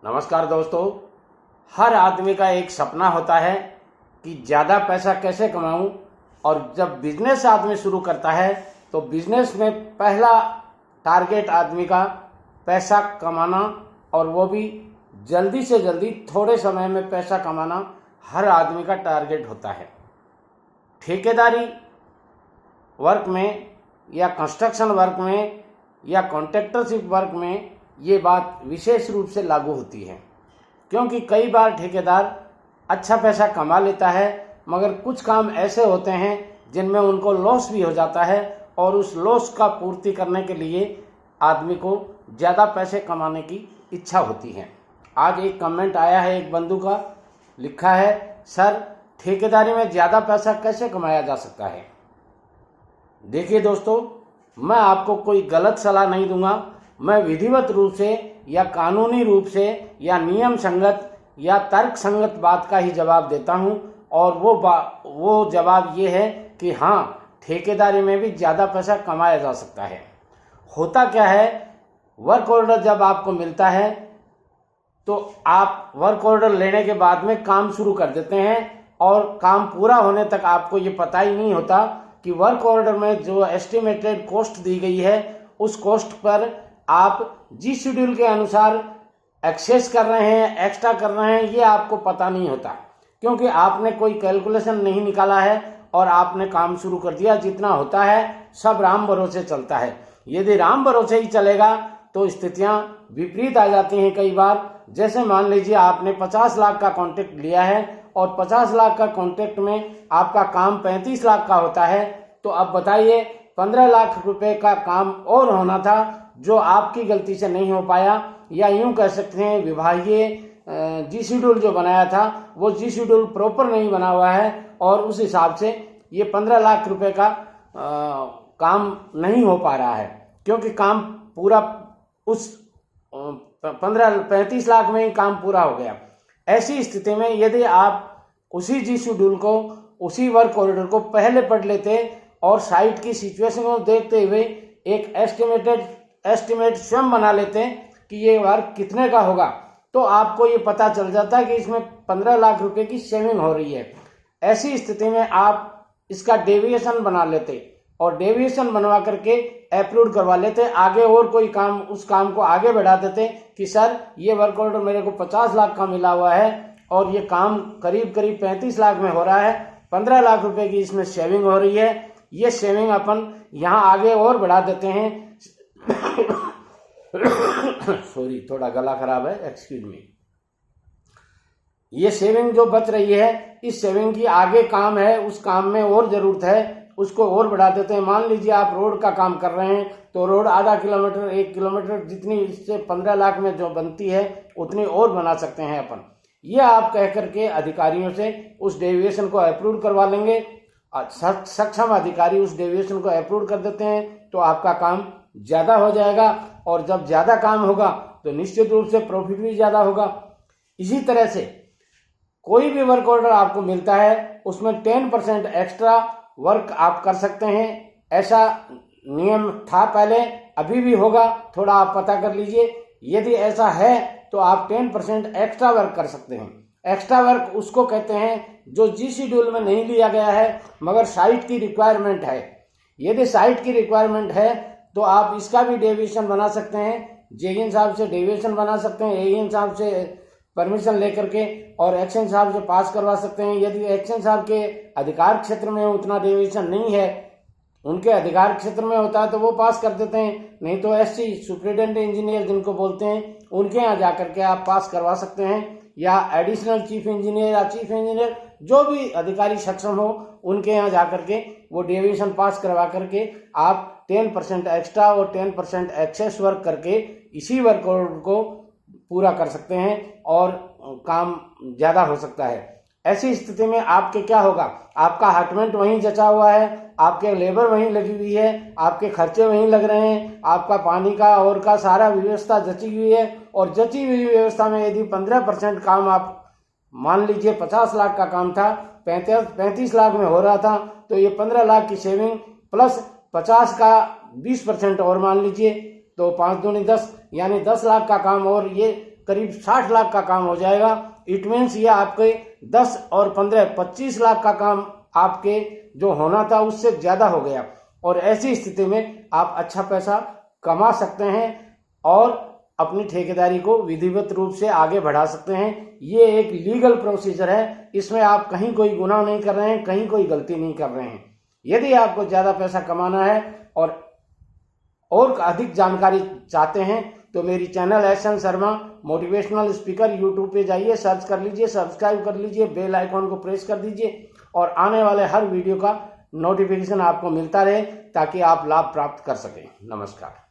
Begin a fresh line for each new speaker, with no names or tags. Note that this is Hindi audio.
नमस्कार दोस्तों। हर आदमी का एक सपना होता है कि ज़्यादा पैसा कैसे कमाऊं। और जब बिजनेस आदमी शुरू करता है तो बिजनेस में पहला टारगेट आदमी का पैसा कमाना, और वो भी जल्दी से जल्दी थोड़े समय में पैसा कमाना हर आदमी का टारगेट होता है। ठेकेदारी वर्क में या कंस्ट्रक्शन वर्क में या कॉन्ट्रैक्टरशिप वर्क में ये बात विशेष रूप से लागू होती है, क्योंकि कई बार ठेकेदार अच्छा पैसा कमा लेता है, मगर कुछ काम ऐसे होते हैं जिनमें उनको लॉस भी हो जाता है, और उस लॉस का पूर्ति करने के लिए आदमी को ज़्यादा पैसे कमाने की इच्छा होती है। आज एक कमेंट आया है एक बंधु का, लिखा है, सर ठेकेदारी में ज़्यादा पैसा कैसे कमाया जा सकता है। देखिए दोस्तों, मैं आपको कोई गलत सलाह नहीं दूंगा। मैं विधिवत रूप से या कानूनी रूप से या नियम संगत या तर्क संगत बात का ही जवाब देता हूं, और वो जवाब ये है कि हाँ, ठेकेदारी में भी ज़्यादा पैसा कमाया जा सकता है। होता क्या है, वर्क ऑर्डर जब आपको मिलता है तो आप वर्क ऑर्डर लेने के बाद में काम शुरू कर देते हैं, और काम पूरा होने तक आपको ये पता ही नहीं होता कि वर्क ऑर्डर में जो एस्टिमेटेड कॉस्ट दी गई है उस कॉस्ट पर आप जिस शेड्यूल के अनुसार एक्सेस कर रहे हैं, एक्स्ट्रा कर रहे हैं, ये आपको पता नहीं होता, क्योंकि आपने कोई कैलकुलेशन नहीं निकाला है और आपने काम शुरू कर दिया। जितना होता है सब राम भरोसे चलता है। यदि राम भरोसे ही चलेगा तो स्थितियां विपरीत आ जाती हैं कई बार। जैसे मान लीजिए आपने 50 लाख का कॉन्ट्रैक्ट लिया है और 50 लाख का कॉन्ट्रैक्ट में आपका काम 35 लाख का होता है, तो अब बताइए 15 लाख रुपए का काम और होना था जो आपकी गलती से नहीं हो पाया, या यूं कह सकते हैं विभागीय जी शेड्यूल जो बनाया था वो जी शेड्यूल प्रॉपर नहीं बना हुआ है, और उस हिसाब से ये 15 लाख रुपए का काम नहीं हो पा रहा है, क्योंकि काम पूरा उस 35 लाख में ही काम पूरा हो गया। ऐसी स्थिति में यदि आप उसी जी शेड्यूल को, उसी वर्क ऑर्डर को पहले पढ़ लेते और साइट की सिचुएशन को देखते हुए एक एस्टिमेट स्वयं बना लेते कि ये वर्क कितने का होगा, तो आपको ये पता चल जाता कि इसमें 15 लाख रुपए की सेविंग हो रही है। ऐसी स्थिति में आप इसका डेविएशन बना लेते और डेविएशन बनवा करके अप्रूव करवा लेते, आगे और कोई काम, उस काम को आगे बढ़ा देते कि सर ये वर्क ऑर्डर मेरे को 50 लाख का मिला हुआ है और ये काम करीब 35 लाख में हो रहा है, 15 लाख रुपए की इसमें सेविंग हो रही है, ये सेविंग अपन यहाँ आगे और बढ़ा देते हैं। सॉरी, थोड़ा गला खराब है, एक्सक्यूज मी। ये सेविंग जो बच रही है, इस सेविंग की आगे काम है, उस काम में और जरूरत है, उसको और बढ़ा देते हैं। मान लीजिए आप रोड का काम कर रहे हैं तो रोड आधा किलोमीटर, 1 किलोमीटर, जितनी इससे 15 लाख में जो बनती है उतनी और बना सकते हैं अपन। ये आप कह करके अधिकारियों से उस डेविएशन को अप्रूव करवा लेंगे। सक्षम अधिकारी उस डेविएशन को अप्रूव कर देते हैं तो आपका काम ज्यादा हो जाएगा, और जब ज्यादा काम होगा तो निश्चित रूप से प्रॉफिट भी ज्यादा होगा। इसी तरह से कोई भी वर्क ऑर्डर आपको मिलता है उसमें 10% एक्स्ट्रा वर्क आप कर सकते हैं। ऐसा नियम था पहले, अभी भी होगा, थोड़ा आप पता कर लीजिए। यदि ऐसा है तो आप 10% एक्स्ट्रा वर्क कर सकते हैं। एक्स्ट्रा वर्क उसको कहते हैं जो जी शेड्यूल में नहीं लिया गया है मगर साइट की रिक्वायरमेंट है। यदि साइट की रिक्वायरमेंट है तो आप इसका भी डेविएशन बना सकते हैं, जेईएन साहब से डेविएशन बना सकते हैं, एईएन साहब से परमिशन लेकर के, और एक्शन साहब से पास करवा सकते हैं। यदि एक्शन साहब के अधिकार क्षेत्र में उतना डेविएशन नहीं है, उनके अधिकार क्षेत्र में होता है तो वो पास कर देते हैं, नहीं तो एससी सुपरिटेंडेंट इंजीनियर जिनको बोलते हैं उनके यहाँ जाकर के आप पास करवा सकते हैं, या एडिशनल चीफ इंजीनियर या चीफ इंजीनियर जो भी अधिकारी सक्षम हो उनके यहाँ जाकर के वो डेविएशन पास करवा करके आप 10% एक्स्ट्रा और 10% एक्सेस वर्क करके इसी वर्क ऑर्डर को पूरा कर सकते हैं और काम ज्यादा हो सकता है। ऐसी स्थिति में आपके क्या होगा, आपका हटमेंट वहीं जचा हुआ है, आपके लेबर वहीं लगी हुई है, आपके खर्चे वहीं लग रहे हैं, आपका पानी का और का सारा व्यवस्था जची हुई है, और जची हुई व्यवस्था में यदि 15% काम आप मान लीजिए 50 लाख का काम था, 35 लाख में हो रहा था, तो ये 15 लाख की सेविंग प्लस 50 का 20% और मान लीजिए तो 5 दूनी 10, यानी 10 लाख का काम और ये करीब 60 लाख का काम हो जाएगा। इट मीन्स ये आपके 10 और 15 25 लाख का काम आपके जो होना था उससे ज्यादा हो गया, और ऐसी स्थिति में आप अच्छा पैसा कमा सकते हैं और अपनी ठेकेदारी को विधिवत रूप से आगे बढ़ा सकते हैं। ये एक लीगल प्रोसीजर है, इसमें आप कहीं कोई गुनाह नहीं कर रहे हैं, कहीं कोई गलती नहीं कर रहे हैं। यदि आपको ज्यादा पैसा कमाना है और अधिक जानकारी चाहते हैं तो मेरी channel SN. Sharma motivational speaker YouTube पे जाइए, सर्च कर लीजिए, सब्सक्राइब कर लीजिए, बेल आइकॉन को प्रेस कर दीजिए और आने वाले हर वीडियो का नोटिफिकेशन आपको मिलता रहे ताकि आप लाभ प्राप्त कर सकें। नमस्कार।